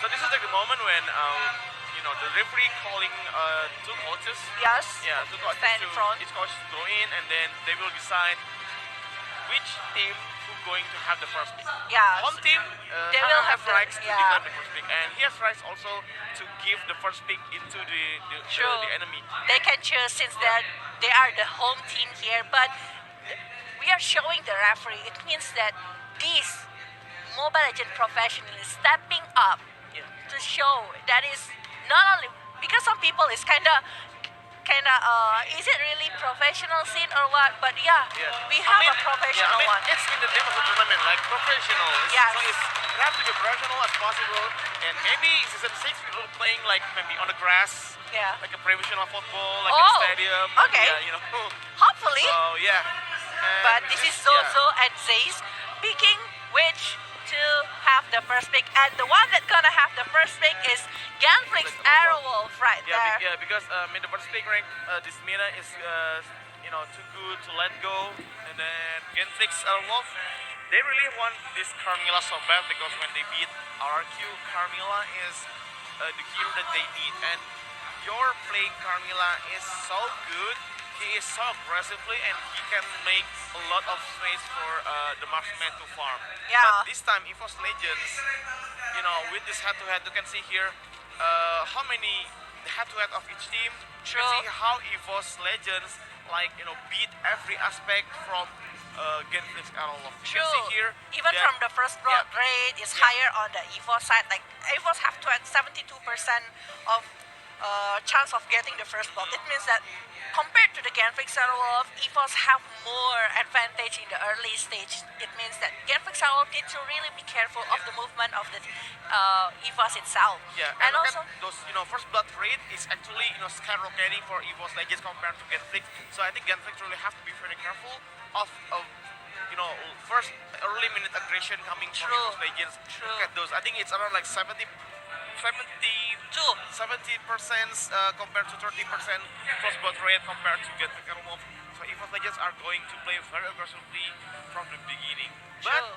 So this is like the moment when the referee calling two coaches. Yes. Yeah, two coaches. Stand in front. Each coach go in, and then they will decide which team who's going to have the first pick. Yeah. One team they will have rights to yeah. declare the first pick, and he has rights also to give the first pick into the enemy. They can choose since they are the home team here, but we are showing the referee. It means that these Mobile Legends professionals stepping up to show that is not only because some people is kind of is it really professional scene or what? But yeah, we have a professional one. It's in the name of the tournament, like professional. Yes. So it has to be professional as possible, and maybe season 6 we will playing like maybe on the grass. Yeah. Like a professional football, like in a stadium. Okay. Yeah, Hopefully. So yeah. But this is Zozo and Zaze picking which to have the first pick, and the one that's gonna have the first pick is GNflix Aero right there. Yeah, because in the first pick rank, this meta is too good to let go, and then GNflix they really want this Carmilla so bad because when they beat RRQ, Carmilla is the hero that they need, and your playing Carmilla is so good. He is so aggressively, and he can make a lot of space for the marksman to farm. Yeah. But this time, EVOSSSS Legends, with this head-to-head, you can see here how many head-to-head of each team. True. You can see how EVOSSSS Legends beat every aspect from GNflix Aero. True. You can see here. Even from the first blood rate is higher on the EVOSSSS side. Like EVOSSSS have to have 72% of chance of getting the first blood. It means that compared to the GNflix Aero, EVOSSSS have more advantage in the early stage. It means that GNflix Aero need to really be careful of the movement of the EVOSSSS itself. Yeah, and also those first blood rate is actually skyrocketing for EVOSSSS Legends compared to GNflix. So I think GNflix really have to be very careful of first early minute aggression coming from EVOSSSS Legends. Look at those. I think it's around like 70% compared to 30% cross blood rate compared to GNflix Aero. So EVOSSSS Legends are going to play very aggressively from the beginning. But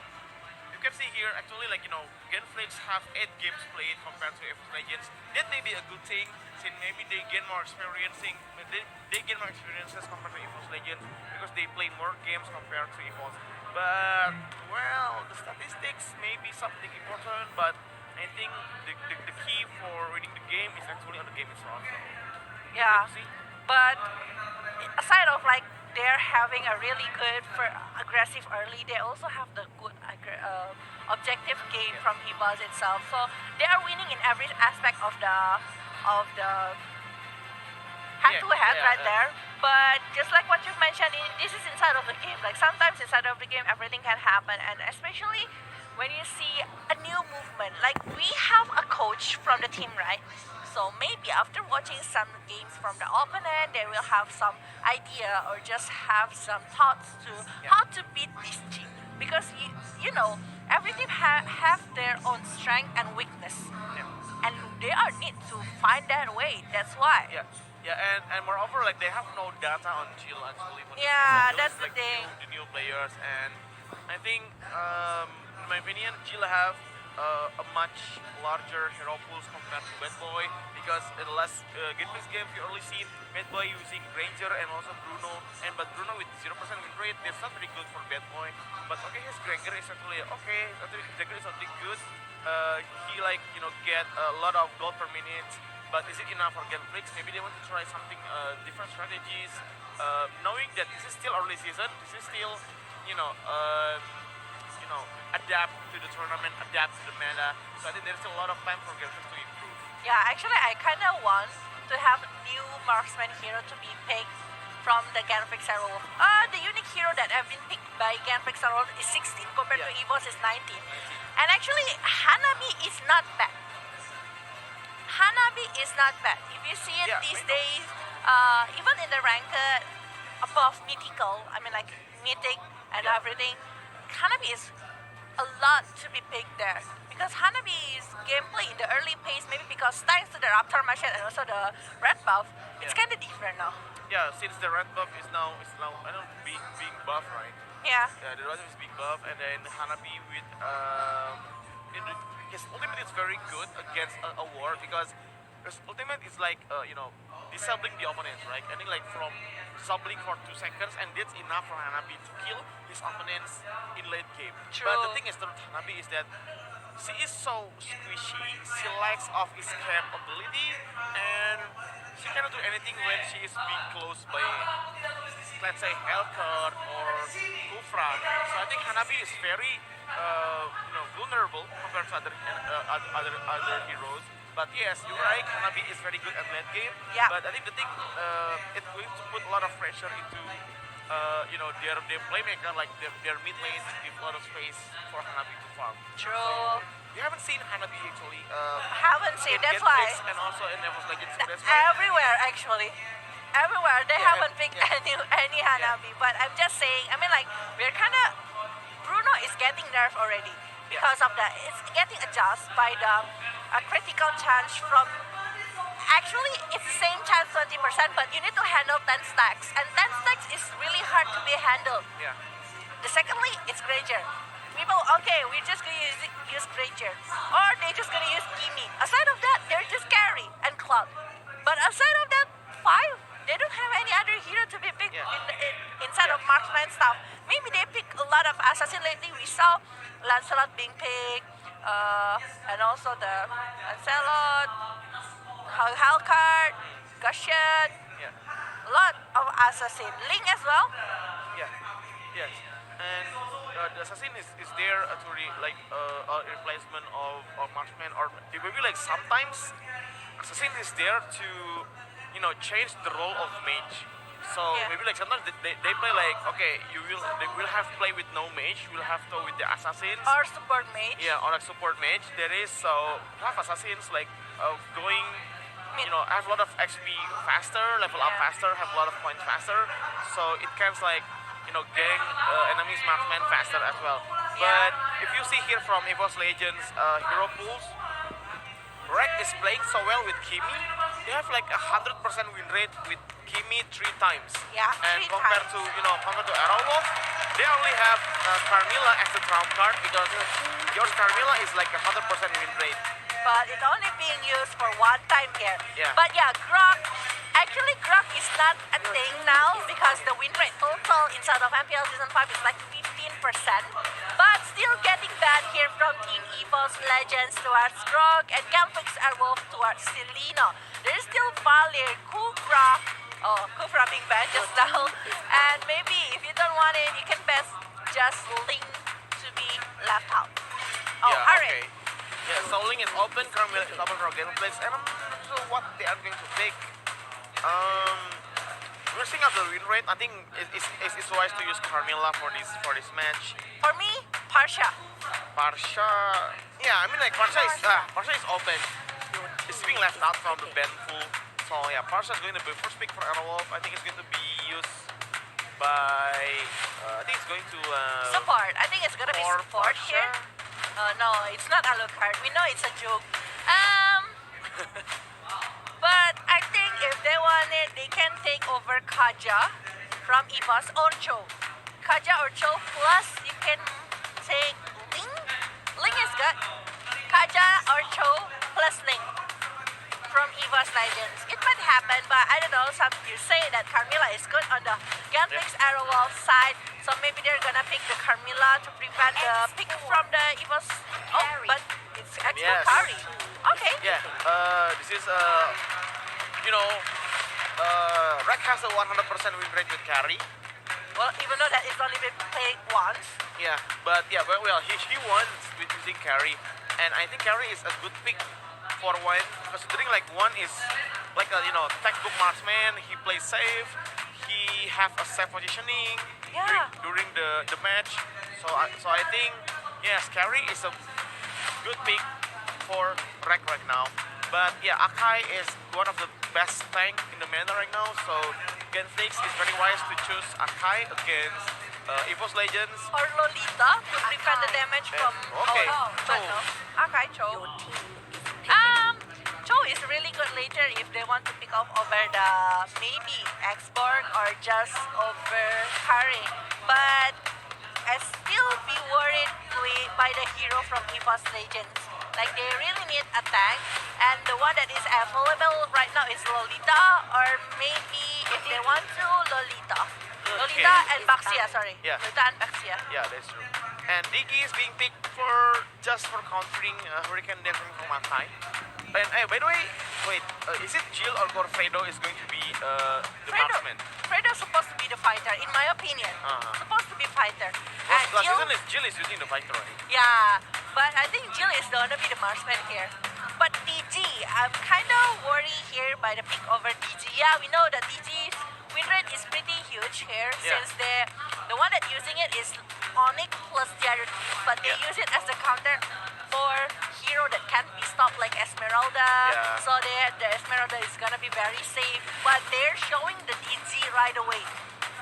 you can see here actually GNflix have 8 games played compared to EVOSSSS Legends. That may be a good thing since maybe they gain more they gain more experiences compared to EVOSSSS Legends because they play more games compared to EVOSSSS. But well, the statistics may be something important, but I think the key for winning the game is actually on the game itself. So. Yeah, but aside of they're having a really good aggressive early, they also have the good objective game from EVOSSSS itself. So they are winning in every aspect of the head-to-head there. But just like what you mentioned, this is inside of the game. Like sometimes inside of the game, everything can happen, and especially when you see a new movement. Like we have a coach from the team, right? So maybe after watching some games from the opponent, they will have some idea or just have some thoughts to how to beat this team. Because you know, every team have their own strength and weakness, and they are need to find that way. That's why. Yeah, and moreover, they have no data on Jill actually. Yeah, that's the thing. The new players, and I think, in my opinion, Jill have a much larger hero pools compared to Bad Boy, because in the last GNflix game we only seen Bad Boy using Granger and also Bruno, but Bruno with 0% win rate, that's not very good for Bad Boy. But okay, his Granger is actually okay. Granger is something good. He get a lot of gold per minute. But is it enough for GNflix? Maybe they want to try something different strategies, knowing that this is still early season. This is still, adapt to the tournament, adapt to the meta. So I think there's still a lot of time for GNflix to improve. Yeah, actually, I kind of want to have new marksman hero to be picked from the GNflix Aero. The unique hero that have been picked by GNflix Aero is 16 compared to EVOSSSS is 19. And actually, Hanabi is not bad. Hanabi is not bad. If you see it these days, even in the ranked above mythical, I mean like mythic and everything, Hanabi is a lot to be picked there. Because Hanabi's gameplay in the early pace, maybe because thanks to the Raptor machine and also the red buff, it's kind of different now. Yeah, since the red buff is now I don't know, being buff, right? Yeah. Yeah, the red buff is being buff, and then Hanabi with his ultimate is very good against a war because his ultimate is like disabling the opponents, right? I think like from disabling for 2 seconds, and that's enough for Hanabi to kill his opponents in late game. True. But the thing is, the Hanabi is that she is so squishy. She lacks of escape ability, and she cannot do anything when she is being close by, let's say, Hellcat or Kufra. So I think Hanabi is very, vulnerable compared to other heroes. But yes, you're right. Hanabi is very good at late game. Yeah. But I think the thing, it's going to put a lot of pressure into, their playmaker, like their mid lanes, give a lot of space for Hanabi to farm. True. We haven't seen Hanabi actually. Haven't seen. In That's why. GNflix and also in EVOSSSS Legends. So that's why. Everywhere actually. Everywhere they Yeah, haven't picked yeah. any Hanabi, but I'm just saying. I mean, like we're kind of Bruno is getting nerfed already because of that. It's getting adjusted by the critical chance from. Actually, it's the same chance 20%, but you need to handle 10 stacks, and 10 stacks is really hard to be handled. Yeah. The secondly, it's Granger. People, okay, we're just gonna use Granger, or they're just gonna use Kimi. Aside of that, they're just carry and Cloud. But aside of that, 5, they don't have any other hero to be picked inside of marksman stuff. Maybe they pick a lot of assassin lately. We saw Lancelot being picked, and also the Lancelot, Hellcat, Gushon, Yeah. a lot of assassin. Link as well. Yeah. Yes. And the assassin is there to a replacement of marksman, or maybe like sometimes assassin is there to change the role of mage. So Yeah. maybe like sometimes they play like, okay, they will have play with no mage, you will have to with the assassins. Or support mage. Yeah, or like support mage. There is have assassins like going, have a lot of XP faster, level up Yeah. faster, have a lot of points faster. So it can like, gang enemies marksman faster as well. Yeah. But if you see here from EVOSSSS Legends hero pools, Rek is playing so well with Kimi. They have like 100% win rate with Kimi 3 times. Yeah, And 3 compared times. to Aero, they only have Carmilla as the trump card because your Carmilla is like 100% win rate. But it's only being used for one time here. Yeah. But yeah, Grok, actually Grok is not a thing now because the win rate total inside of MPL Season 5 is like 15%. But still getting banned here from Team EVOSSSS Legends towards Grok and GNflix Airwolf towards Selena. There's still Valir, Kufra, Kufra being banned just now. And maybe if you don't want it, you can best just Link to be left out. Oh, Yeah, hurry. okay. Yeah, so Link is open, Carmilla is open for GNflix, and I'm not sure what they are going to pick. We're seeing out the win rate. I think it's wise to use Carmilla for this match. For me, Parsha. Parsha, yeah, I mean like Parsha is open. It's being left out from the ban pool. So yeah, Parsha is going to be first pick for Aero. I think it's going to be used by. I think it's going to. Support. I think it's gonna be for support Parsha. here. No, it's not Alucard. We know it's a joke. But I think if they want it, they can take over Kaja from EVOSSSS or Cho. Kaja or Cho plus you can take Ling. Ling is good. Kaja or Cho plus Ling from EVOSSSS Legends. It might happen, but I don't know. Some you say that Carmilla is good on the GNflix Aero Wolf side, so maybe they're gonna pick the Carmilla to prevent the pick from the EVOSSSS. Oh, but it's actual Yes. carry. Okay. Yeah, this is Rek has a 100% win rate with carry. Well, even though that it's only been played once. Yeah, but he won with using carry, and I think carry is a good pick for one, considering like one is like a textbook marksman. He plays safe. He have a safe positioning Yeah. during the match. So I think yes, carry is a good pick for Rek right now. But yeah, Akai is one of the best tank in the meta right now. So GNflix is very wise to choose Akai against EVOSSSS Legends. Or Lolita to prevent the damage from. Okay, Cho. Okay, Cho. Cho is really good later if they want to pick up over the maybe Xborg or just over Harry. But I still be worried by the hero from EVOSSSS Legends. Like they really need a tank, and the one that is available right now is Lolita, or maybe if they want to, Lolita. Okay. Lolita and Baxia, sorry. Yeah. Lolita and Baxia. Yeah, that's true. And Diggy is being picked for just for countering Hurricane Dancing from Makai. And by the way, wait, is it Jill or Gorfredo is going to be the marksman? Fredo's supposed to be the fighter, in my opinion. Supposed to be fighter. Well, And last season is Jill is using the fighter, right? yeah, but I think Jill is gonna be the marksman here. But DG, I'm kind of worried here by the pick over DG. Yeah, we know that DG's win rate is pretty huge here since the one that using it is Onyx plus the other team, but they use it as the counter for hero that can't be stopped like Esmeralda. Yeah. So the Esmeralda is gonna be very safe, but they're showing the DG right away.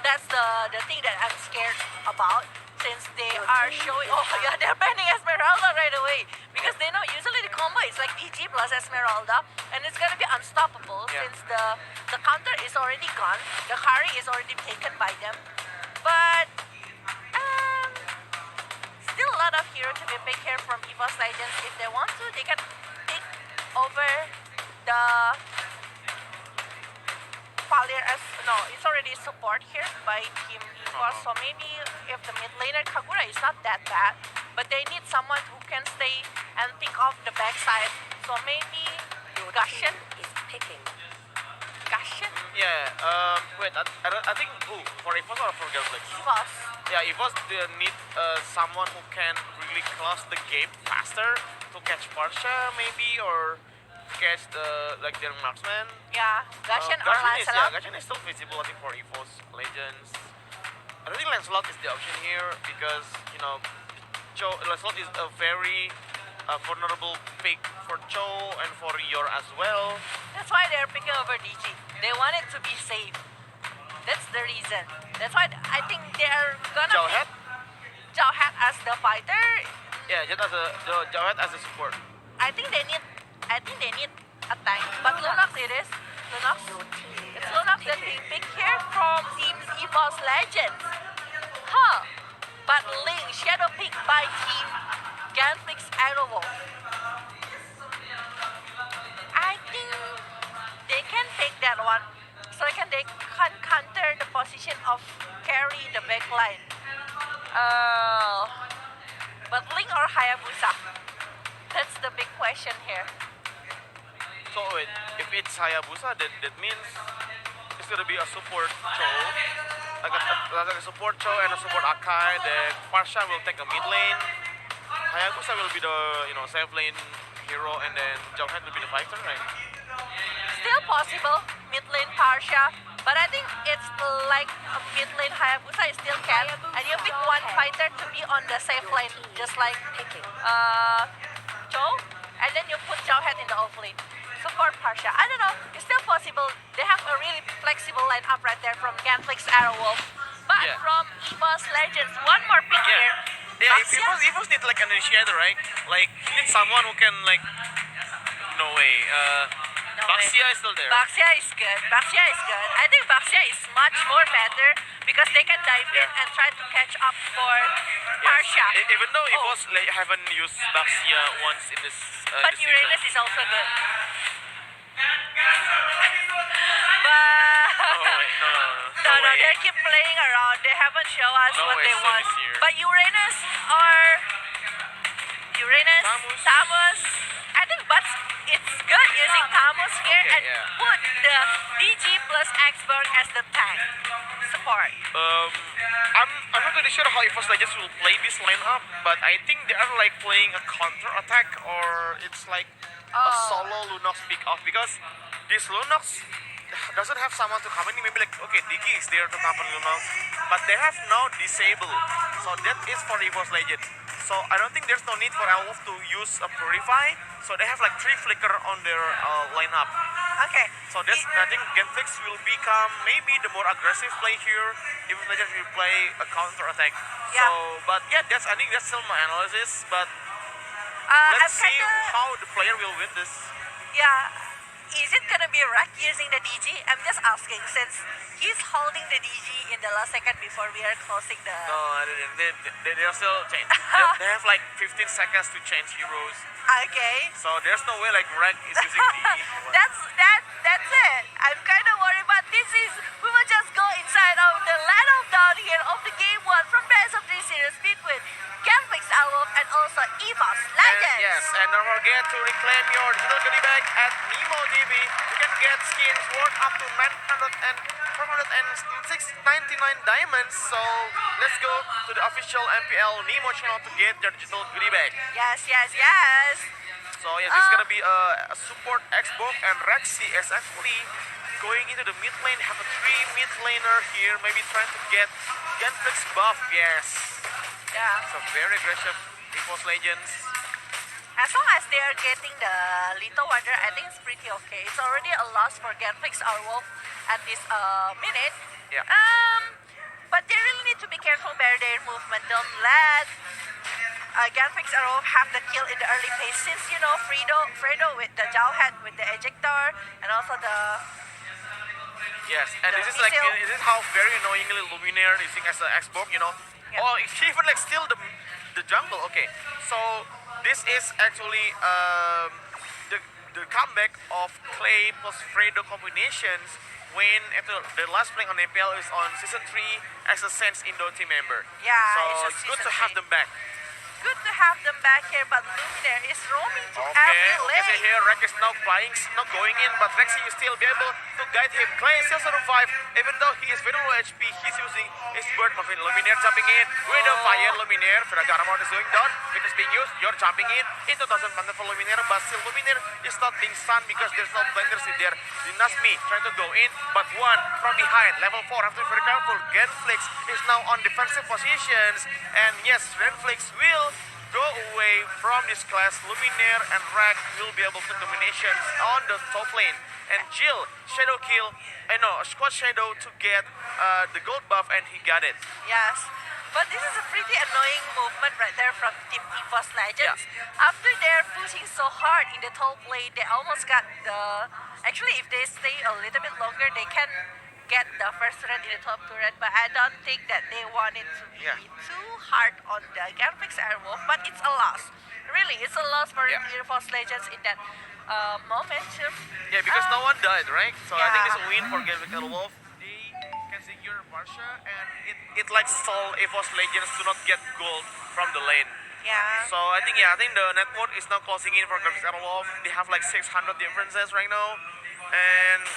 That's the thing that I'm scared about. Since they are showing, oh yeah, they're banning Esmeralda right away because they know usually the combo is like DG plus Esmeralda, and it's gonna be unstoppable since the counter is already gone, the carry is already taken by them. But still a lot of hero to be picked here from EVOSS Legends. If they want to, they can take over the Valier as no, it's already support here by Team EVOSS. So maybe if the mid laner Kagura is not that bad, but they need someone who can stay and pick off the backside. So maybe Gashen is picking. Gashen? Yeah, wait, I think, for EVOSS or for GNflix? EVOSS. Yeah, EVOSS need someone who can really close the game faster to catch Parsha maybe, or catch their marksman. Yeah, Gashen or Gashen Lancelot. Gashen is still visible I think for EVOSS Legends. I don't think Lancelot is the option here because, you know, Lancelot is a very vulnerable pick for Cho and for Yor as well. That's why they're picking over DG. They want it to be safe. That's the reason. That's why I think they're gonna Jawhead? pick Jawhead as the fighter. Yeah, just as Jawhead as a support. I think they need a tank. But Lunox it is. Lunox. It's Lunox that being picked here from Team EVOSS Legends. Huh. But Ling, shadow pick by Team GNflix Aero. I think they can take that one. So they can counter the position of carry the backline. But Ling or Hayabusa? That's the big question here. So wait, if it's Hayabusa, that means it's gonna be a support Cho, like a support Cho and a support Akai. Then Parsha will take a mid lane. Hayabusa will be the safe lane hero, and then Jawhead will be the fighter, right? Still possible, mid lane Parsha, but I think it's like a mid lane Hayabusa is still can, and you pick one fighter to be on the safe lane, just like Cho, and then you put Jawhead in the off lane. Support Parsha. I don't know, it's still possible. They have a really flexible lineup right there from GNflix Aero. But from EVOSS Legends, one more pick here. Yeah, Baxia? EVOSS need like an initiator, right? Like, you need someone who can like, no way. No Baxia way. is still there. Baxia is good. Baxia is good. I think Baxia is much more better because they can dive in and try to catch up for Parsha. Even though EVOSS haven't used Baxia once in this But this Uranus season. is also good. But Oh wait, no way. they keep playing around. They haven't shown us No what way, they so want. this year. But Uranus, Tamus. I think but it's good using Tamus here Okay, and yeah. put the DG plus Axberg as the tank support. I'm not really sure how EVOSS Legends will play this lineup, but I think they are like playing a counter attack, or it's like a solo Lunox pick off, because this Lunox doesn't have someone to come in. Maybe like, okay, Diggy is there to cover Lunox, but they have no disable, so that is for EVOSS Legends. So I don't think there's no need for Elf to use a Purify, so they have like 3 flicker on their lineup. Okay. So that's, I think GNflix will become maybe the more aggressive play here. Even Legends will play a counter attack. Yeah. So, but yeah, I think that's still my analysis. But I'm let's see kinda, how the player will win this. yeah. is it gonna be Rack using the DG? I'm just asking since he's holding the DG in the last second before we are closing the. No, they're still change. They have like 15 seconds to change heroes. Okay. So there's no way like Rek is using the. That's it. I'm kind of worried, but this is we will just go inside of the land of down here of the game one from Best of 3 series between GNflix Alov and also EVOSSSS Legends. Yes, and don't forget to reclaim your digital goodie bag at Nemo TV. You can get skins worth up to 499 diamonds. So let's go to the official MPL Nemo channel to get your digital goodie bag. Yes. So yeah, this is gonna be a support Xbox, and Rexy is actually going into the mid lane. Have a 3 mid laner here, maybe trying to get GNflix buff. Yes. Yeah. So very aggressive EVOSSSS Legends. As long as they are getting the Little Wonder, I think it's pretty okay. It's already a loss for GNflix Wolf at this minute. Yeah. But they really need to be careful by their movement. Don't let GNflix Wolf have the kill in the early phase, since you know Fredo with the Jawhead with the ejector and also the. Yes, and this is like this is how very annoyingly Luminaire is using as an Xbox, you know. Yeah. Oh, she even like steal the jungle. Okay, so this is actually the comeback of Clay plus Fredo combinations when the last playing on MPL is on season 3 as a Sense Indo team member. Yeah, so it's it's good to have them back. Good to have them back here, but Luminaire is roaming to every Okay, lane. so here Rek is now flying, not going in, but Rexy will still be able to guide him. Clay still survive, even though he is very low HP, he's using his bird muffin. Luminaire jumping in with the fire. Luminaire, Firagaramon is going down, it is being used, you're jumping in, it doesn't matter for Luminaire, but still Luminaire is not being stunned because there's no blenders in there. Dinasmi trying to go in, but one from behind, level 4, have to be very careful. GNflix is now on defensive positions, and yes, GNflix will go away from this class. Luminaire and Rek will be able to dominations on the top lane. And Jill, Shadow Kill, Squad Shadow to get the gold buff, and he got it. Yes, but this is a pretty annoying movement right there from Team EVOSSSS Legends. Yeah. After they're pushing so hard in the top lane, they almost got the. Actually, if they stay a little bit longer, they can get the first turret in the top turret, but I don't think that they want it to be too hard on the GNflix Airwolf, but it's a loss. Really, it's a loss for EVOSSSS Legends in that momentum. Yeah, because no one died, right? So I think Yeah. it's a win for GNflix Airwolf. They can secure Barsha, and it like stall EVOSSSS Legends to not get gold from the lane. Yeah. So I think the network is now closing in for GNflix Airwolf. They have like 600 differences right now, and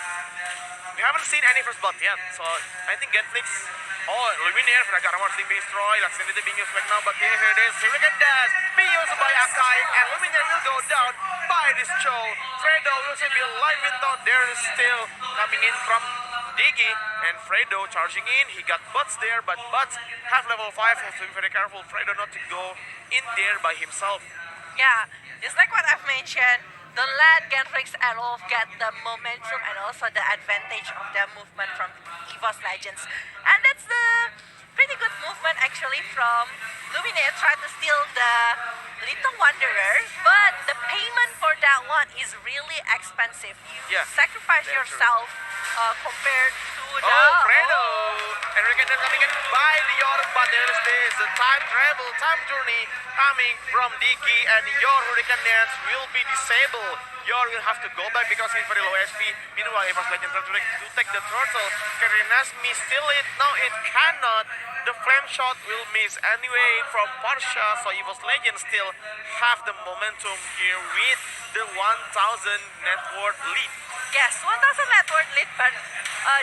we haven't seen any first blood yet. So I think GNflix. Oh, Luminaire, Firagaramon is being destroyed. Laxinity being used right now, but here it is. Hurricane Dash being used by Akai, and Luminaire will go down by this Cho. Fredo will still be alive in down. There is still coming in from Diggy, and Fredo charging in. He got Butts there, but Butts have level 5. Has to be very careful. Fredo not to go in there by himself. Yeah, just like what I've mentioned, don't let GNflix Wolf get the momentum and also the advantage of the movement from EVOSSSS Legends. And that's the pretty good movement actually from Luminaire trying to steal the Little Wanderer, but the payment for that one is really expensive. You sacrifice yourself compared to the... Fredo! And Hurricane coming in by the Yor, but there is this, the time travel, time journey coming from Diggy, and your Hurricane Dance will be disabled. Yor will have to go back because he's very low HP. Meanwhile, EVOSSSS Legends trying to take the turtle. Can Renasmi steal it? No, it cannot. The flame shot will miss anyway from Parsha, so EVOSSSS Legends still have the momentum here with the 1000 net worth lead. Yes, 1000 net worth lead, but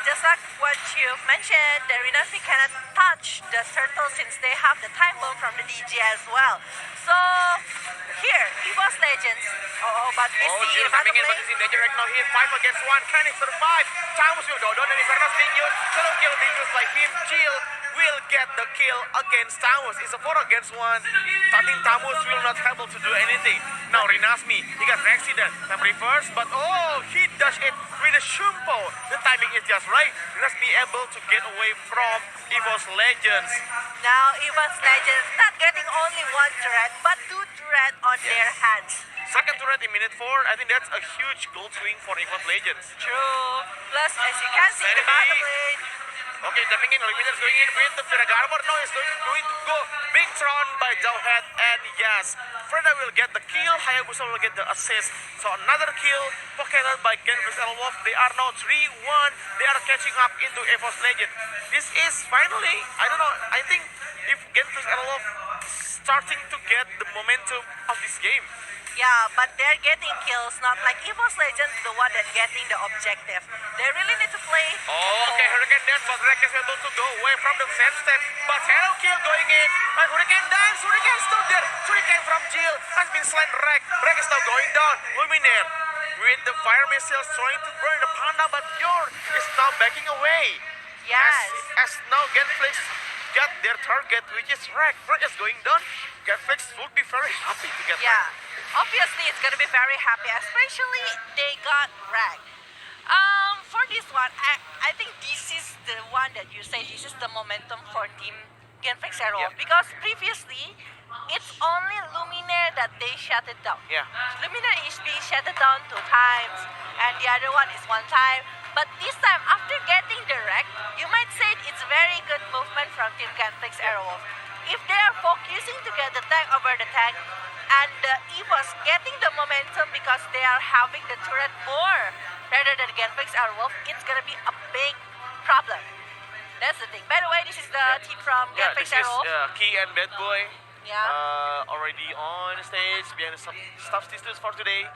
just like what you mentioned, the Renasmi cannot touch the turtle since they have the time bomb from the DG as well. So here, EVOSSSS Legends. But we see Jill coming in, but he's in danger right now. He's 5 against 1. Can he survive? Tamus will go down, and Inferno's being used. Solo kill being used by him. Jill will get the kill against Tamus. It's a 4 against 1. I think Tamus will not able to do anything. Now Renasmi, he got Rexy there. Time reverse, but he does it with a Shumpo. The timing is just right. Renasmi able to get away from EVOSSSS Legends. Now EVOSSSS Legends not getting only one turret, but 2 turrets on their hands. So second turret in minute 4, I think that's a huge gold swing for EVOSS Legends. True. Plus, as you can see, the bottom lane. Okay, jumping in, Eliminator's going in with the Firagarbor. No, it's going to go being thrown by Jauhead, and yes, Freda will get the kill, Hayabusa will get the assist. So another kill pocketed by GNflix Wolf. They are now 3-1. They are catching up into EVOSS Legends. This is finally, I don't know, I think if GNflix Wolf starting to get the momentum of this game. Yeah, but they're getting kills, not like EVOSS Legends, the one that getting the objective. They really need to play. Oh, okay, Hurricane Dance, but Rek is able to go away from the same step. But Hero kill going in. And Hurricane Dance, Hurricane stood there. Hurricane from Jill has been slain. Rek is now going down. Luminaire with the fire missiles trying to burn the Panda, but Yor is now backing away. Yes. As now GNflix got their target, which is Rek. Rek is going down. GNflix would be very happy to get Yeah. Rek. Obviously, it's gonna be very happy, especially they got Rag. For this one, I think this is the one that you say this is the momentum for Team GNflix Aero, Yeah. because previously it's only Luminaire that they shut it down. Yeah. Luminaire is being shut down 2 times, and the other one is 1 time. But this time, after getting the Rag, you might say it's very good movement from Team GNflix Aero. If they are focusing to get the tank over the tank, and EVOSS getting the momentum because they are having the turret more rather than GNflix Aero, it's gonna be a big problem. That's the thing. By the way, this is the team from GNflix This is Aero. Key and Bad Boy. Yeah. Already on stage behind the substitutes for today.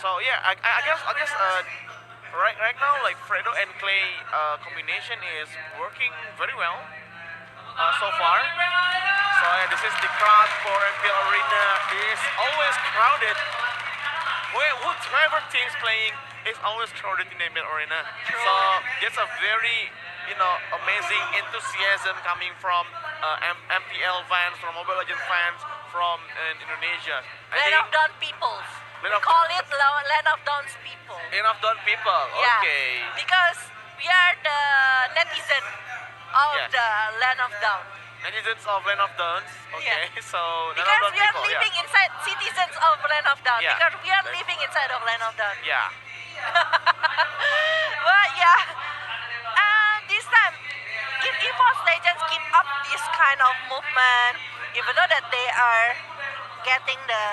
So yeah, I guess right now like Fredo and Clay combination is working very well so far. So yeah, this is the crowd for MPL Arena. It is always crowded. Whoever team's playing is always crowded in the MPL Arena. So that's a very amazing enthusiasm coming from MPL fans, from Mobile Legends fans, from Indonesia. Land of Dawn peoples. We call it Land of Dawn's people. Land of Dawn people, Yeah, okay. because we are the netizen of the Land of Dawn. Netizens of Land of Dawns, okay. Yeah. So Land of Because Dawn we are people, living inside citizens of Land of Dawn. Yeah. Because we are living inside of Land of Dawn. Yeah. But yeah, this time, if EVOSS Legends keep up this kind of movement, even though that they are getting the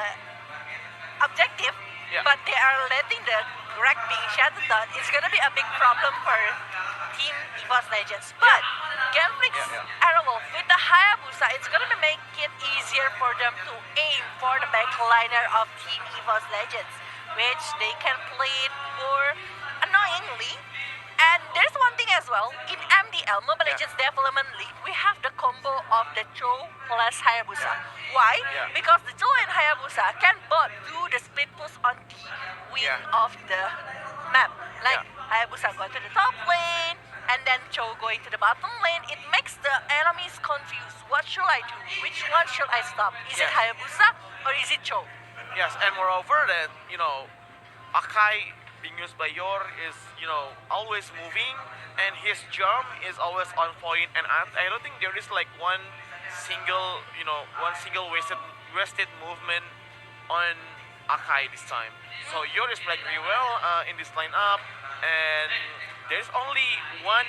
objective, but they are letting the wreck being shut down, it's gonna be a big problem for Team EVOSS Legends. But GNflix Aero with the Hayabusa, it's gonna make it easier for them to aim for the backliner of Team EVOSS Legends, which they can play it more annoyingly. And there's one thing as well, in MDL, Mobile Legends Development League, we have the combo of the Cho plus Hayabusa. Why? Because the Cho and Hayabusa can both do the split push on the wing of the map. Like Hayabusa going to the top lane, and then Cho going to the bottom lane. It makes the enemies confused. What should I do? Which one should I stop? Is it Hayabusa or is it Cho? Yes, and moreover that, Akai being used by Yor is, always moving, and his charm is always on point, and I don't think there is like one single wasted movement on Akai this time. So Yor is playing very well in this lineup, and there's only one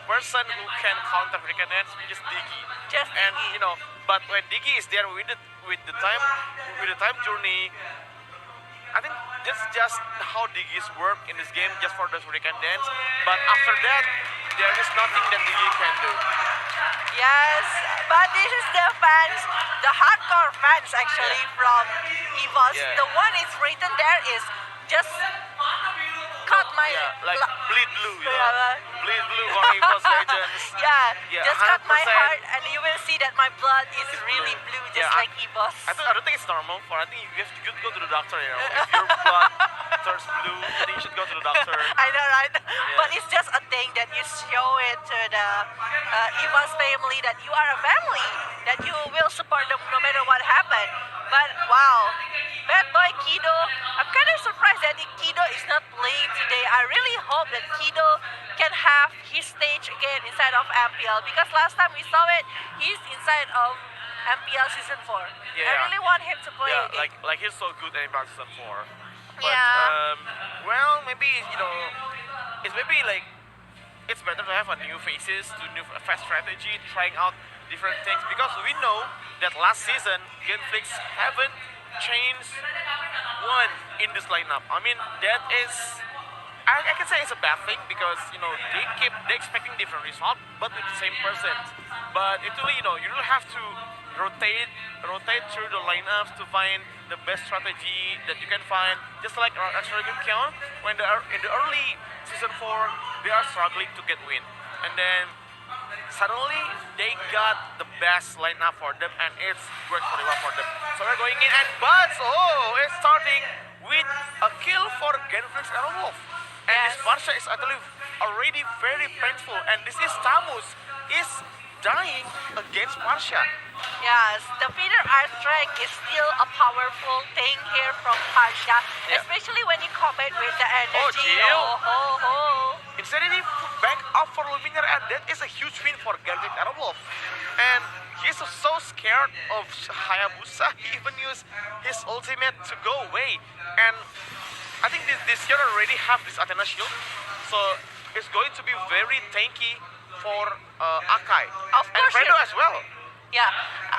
person who can counter Hurricane Dance, which is Diggy. And but when Diggy is there with the time journey, I think that's just how Diggy's work in this game, just for the Hurricane Dance. But after that, there is nothing that Diggy can do. Yes, but this is the fans, the hardcore fans actually from EVOSS. The one is written there is just cut my bleed blue, bleed blue for EVOSS Legends. Just cut my 100%. heart, and you will see that my blood is really blue, just like EVOSS. I don't think it's normal. I think you have to go to the doctor. If your blood turns blue, I think you should go to the doctor. I know, right? But it's just a thing that you show it to the EVOSS family, that you are a family, that you will support them no matter what happened. But wow, Bad Boy Kido, I'm kind of surprised that Kido is not playing today. I really hope that Kido can have his stage again inside of MPL, because last time we saw it, he's inside of MPL Season 4. Yeah, I yeah. really want him to play Yeah, again. like he's so good in MPL Season 4. But Yeah. well, maybe it's maybe like it's better to have a new faces, to new fast strategy, trying out different things because we know that last season GNflix haven't changed one in this lineup. I mean that is I can say it's a bad thing because they expecting different result but with the same person. But it really you really have to rotate through the lineups to find the best strategy that you can find. Just like our Extreme Count when they are in the early season 4 they are struggling to get win, and then suddenly they got the best lineup for them and it's great for them. So we're going in and Buzz, it's starting with a kill for GNflix Aero. And this Yes. Marsha is actually already very painful and this is Tamus is dying against Marsha. Yes, the feeder airstrike is still a powerful thing here from Pasha, Yeah. especially when you combine with the energy. Jill. Oh, ho, ho. Instead he back up for Luminar and that is a huge win for GNflix Aero. And he's so scared of Hayabusa, he even used his ultimate to go away. And I think this hero already have this Athena shield, so it's going to be very tanky for Akai. Of And course Fredo you're- as well. Yeah,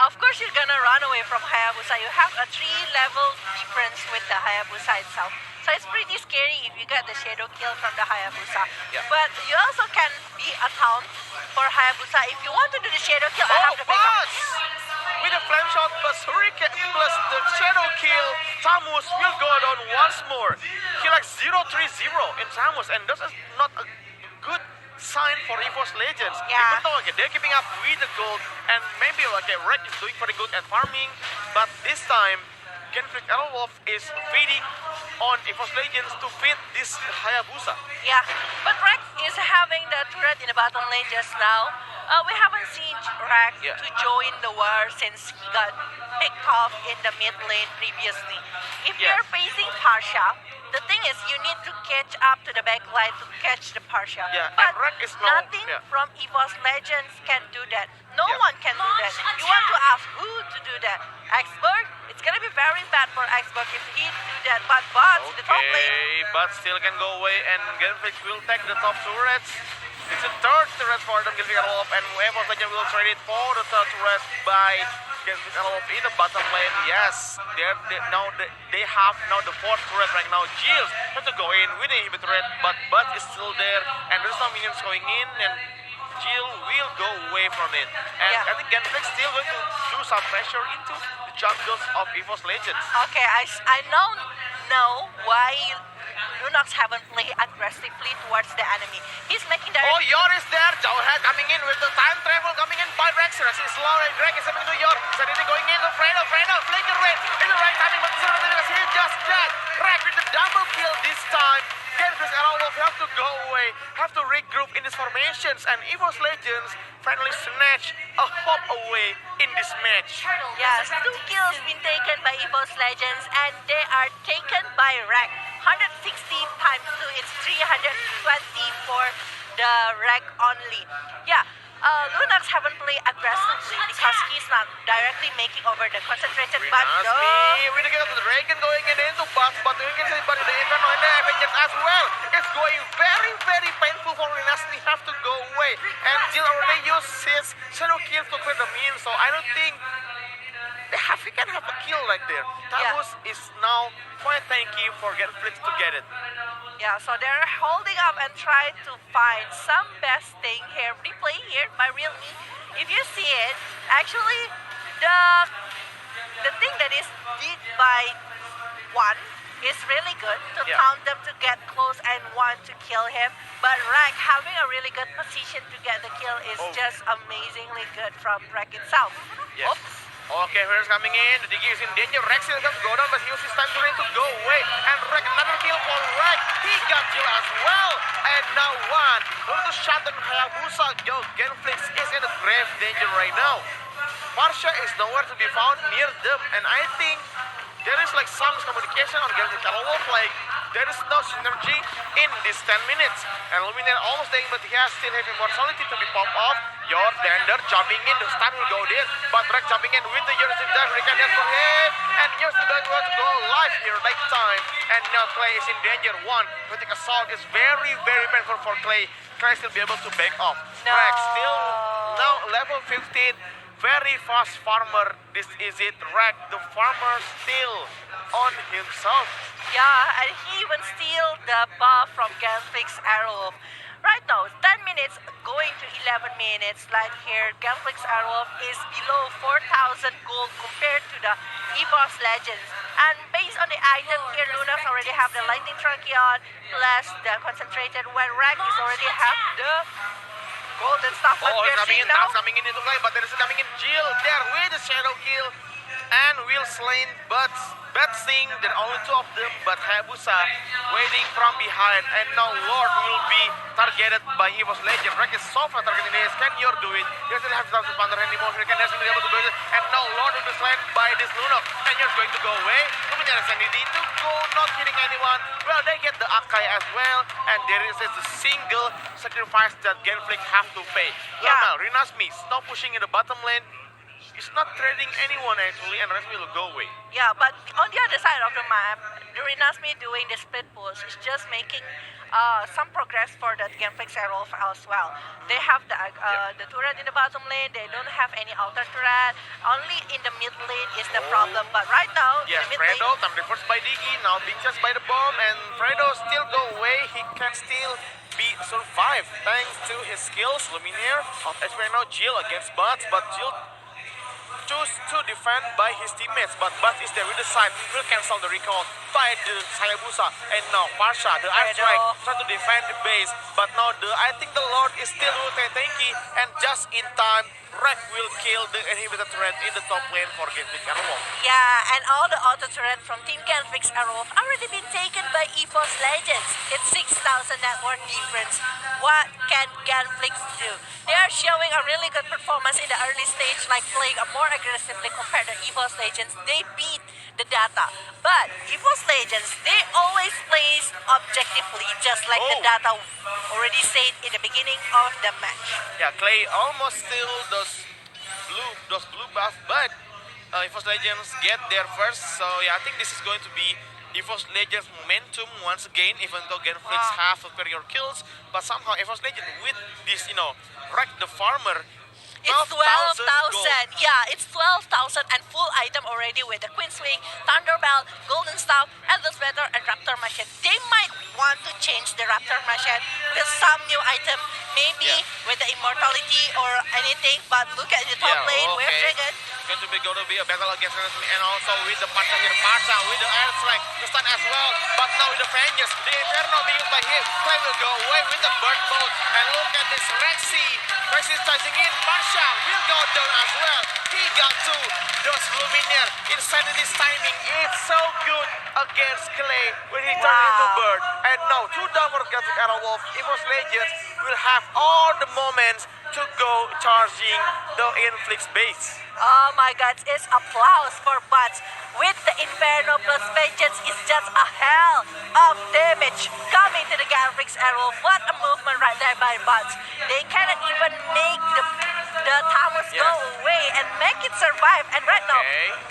of course you're gonna run away from Hayabusa. You have a 3-level difference with the Hayabusa itself. So it's pretty scary if you get the shadow kill from the Hayabusa. Yeah. But you also can be account for Hayabusa. If you want to do the shadow kill, I have to pick up. Buzz! With a flame shot plus Hurricane plus the shadow kill, Tamus will go down once more. He like 0-3-0 in Tamus and this is not a good sign for EVOSSSS Legends. Yeah. Even though they're keeping up with the gold and maybe Rek is doing very good at farming, but this time GNflix Aero is feeding on EVOSSSS Legends to feed this Hayabusa. Yeah, but Rek is having the turret in the bottom lane just now. We haven't seen Rek Yeah. to join the war since he got picked off in the mid lane previously. If Yeah. you're facing Parsha, the thing is you need to catch up to the back line to catch the Parsha. Yeah, But and Rek is now- nothing yeah. from EVOSSSS Legends can do that. No Yeah. one can do that. You want to ask who to do that? Xberg? It's gonna be very bad for Xberg if he do that. But the top lane. Okay, but still can go away and GNflix will take the top turrets. It's a third turret for them, GNflix Aero, and EVOSSSS Legends will trade it for the third turret by GNflix Aero in the bottom lane. Yes, they have now the fourth turret right now. Jill has to go in with the inhibitor turret, but Bud is still there and there's some minions going in and Jill will go away from it. And Yeah. I think GNflix still going to do some pressure into the jungles of EVOSSSS Legends. Okay, I now know why Lunox haven't played aggressively towards the enemy. He's making direct. Oh, Yor is there. Jauhead coming in with the time travel coming in by Rex. Rex is slow and Greg is coming to Yor. Suddenly going into Fredo. Fredo flicker red in the right timing, but he just dead. Rex with the double kill this time. GNflix Aero have to go away, have to regroup in these formations, and EVOSSSS Legends finally snatch a hop away in this match. Yes, 2 kills been taken by EVOSSSS Legends and they are taken by Rek. 160 times 2, it's 320 for the Rek only. Yeah, Lunox haven't played aggressively because he's not directly making over the concentrated, but no. We get the Dragon going into Buff, but we can see but the Inferno and the Avengers as well. It's going very, very painful for Renasni have to go away. And Jill already used his shadow kill to clear the minions, so I don't think we can have a kill right there. Tamus is now quite tanky for GNflix to get it. Yeah, so they're holding up and trying to find some best thing here. Replay here by Realme. If you see it, actually the thing that is did by one is really good to count them to get close and want to kill him. But Rek having a really good position to get the kill is just amazingly good from Rek itself. Yes. Oops. Okay, here's coming in. The Digi is in danger. Rex is going to go down, but he uses his time to go away. And Rek, another kill for Rek. He got Jill as well. And now one. Going to shut down Hayabusa. Yo, GNflix is in a grave danger right now. Marsha is nowhere to be found near them. And I think there is like some miscommunication on GNflix Aero. Like, there is no synergy in these 10 minutes. And Luminar almost dying, but he has still have immortality to be popped off. Yor, Dander jumping in, the stun will go there, but Rek jumping in with the Yor, Hurricane Dash for him, and Yor still going to go live here, like time, and now Clay is in danger. One, critical assault is very, very painful for Clay. Clay still be able to back off. No. Rek still now level 15, very fast farmer. This is it. Rek, the farmer, still on himself. Yeah, and he even steal the buff from GNflix Aero. Right now, 10 minutes going to 11 minutes. Like here, GNflix Aero is below 4,000 gold compared to the EVOSSSS Legends. And based on the item here, Luna's already have the Lightning Truncheon plus the Concentrated, when Rek is already have the golden stuff. But Oh, we're coming seeing in, now. coming in into play, but there is a coming in Jill there with the shadow kill. And Will slain, but bad thing, there are only two of them, but Hayabusa waiting from behind, and now Lord will be targeted by EVOSSSS Legend. Rek is so far targeting this. Can Yor do it? He doesn't have to Thunder anymore. He can be able to do it, and now Lord will be slain by this Lunok. And Yor's going to go away. Luminar and Sandy to go, not hitting anyone. Well, they get the Akai as well, and there is a single sacrifice that GNflix have to pay. Yeah. Well, now, Rinasmi, stop pushing in the bottom lane. He's not trading anyone actually, and Resmi will go away. Yeah, but on the other side of the map, the Rinasmi doing the split push is just making some progress for the GNflix Aero as well. They have the turret in the bottom lane, they don't have any outer turret, only in the mid lane is the problem. But right now, Yes, in the mid lane, Fredo, time reversed by Diggy, now being chased by the bomb, and Fredo still go away. He can still be survive thanks to his skills. Luminaire of HP now, Jill against Bats, but Jill choose to defend by his teammates, but Bats is there with the side, will cancel the recall by the Hayabusa, and now Parsha, the Ice Strike, try to defend the base, but now I think the Lord is still ultra tanky, and just in time, Rek will kill the inhibitor turret in the top lane for GNflix Aero. yeah, and all the auto turret from Team GNflix Aero already been taken by EVOSSSS Legends. It's 6,000 net worth difference. What can GNflix do? They are showing a really good performance in the early stage, like playing more aggressively compared to EVOSSSS Legends. They beat the data. But EVOSSSS Legends, they always plays objectively, just like the data already said in the beginning of the match. Yeah, Clay almost steal those blue buff, but EVOSSSS Legends get there first. So yeah, I think this is going to be EVOSSSS Legends momentum once again, even though GNflix have superior kills, but somehow EVOSSSS Legends with this, Rek the farmer. It's 12,000. Yeah, it's 12,000 and full item already with the Queen Swing, Thunderbelt, Golden Staff, Endless Better, and Raptor Machine. They might want to change the Raptor Machine with some new item, maybe with the Immortality or anything, but look at the top lane, we're triggered. It's going to be a battle against Resmi, and also with the Parsha here, Parsha with the air strike, the stun as well, but now with the Vengeance, the Inferno being used by him, Clay will go away with the Bird Mode, and look at this Rexy is charging in, Parsha will go down as well, he got two, those Luminaire, Insanity's timing, it's so good against Clay when he turned into Bird, and now 2 down for GNflix Aero Wolf, EVOSSSS Legends will have all the moments to go charging the GNflix base. Oh my god, it's applause for Bats. With the Inferno plus Vengeance is just a hell of damage coming to the GNflix Aero. What a movement right there by Bats. They cannot even make the Tamus go away and make it survive. And right now,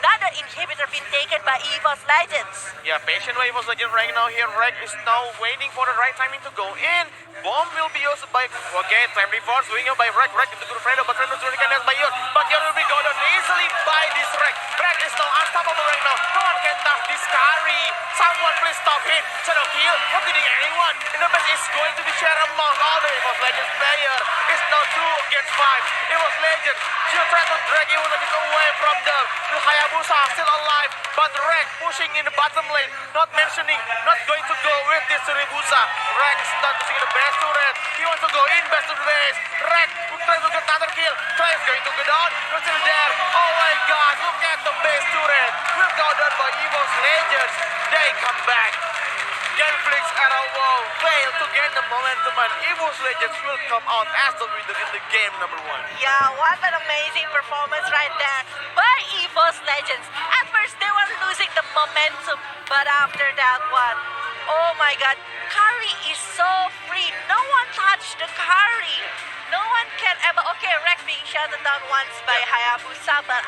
another inhibitor being taken by EVOSSSS Legends. Yeah, patient by EVOSSSS Legends right now here. Rek is now waiting for the right timing to go in. Bomb will be used by, time reverse, wing by Rek into the Fredo, but Fredo's really recognized by Yor. But Yor will be gone easily by this Rek. Rek is now unstoppable right now. No one can touch this carry. Someone please stop him. Shadow kill, not hitting anyone. And the best is going to be shared among all the EVOSSSS Legends player. It's now 2 against 5. EVOSSSS Legends. She'll try to drag EVOSSSS Legends away from the Hayabusa, still alive. But Rek pushing in the bottom lane, not going to go with this Hayabusa. Rek is not pushing the best turret. He wants to go in best to the base. Rek will try to get another kill. Clay is going to go down. You're still there. Oh my god, look at the base turret. Will go down by EVOSSSS Legends. They come back. GNflix Aero Wolf fail to gain the momentum, and EVOSSSS Legends will come out as the winner in the game number 1. Yeah, what an amazing performance right there by EVOSSSS Legends. At first, they were losing the momentum, but after that one, Oh my god, carry is so free. No one touched the carry. No one can ever. Okay, Rex being shouted down once by Hayabusa, but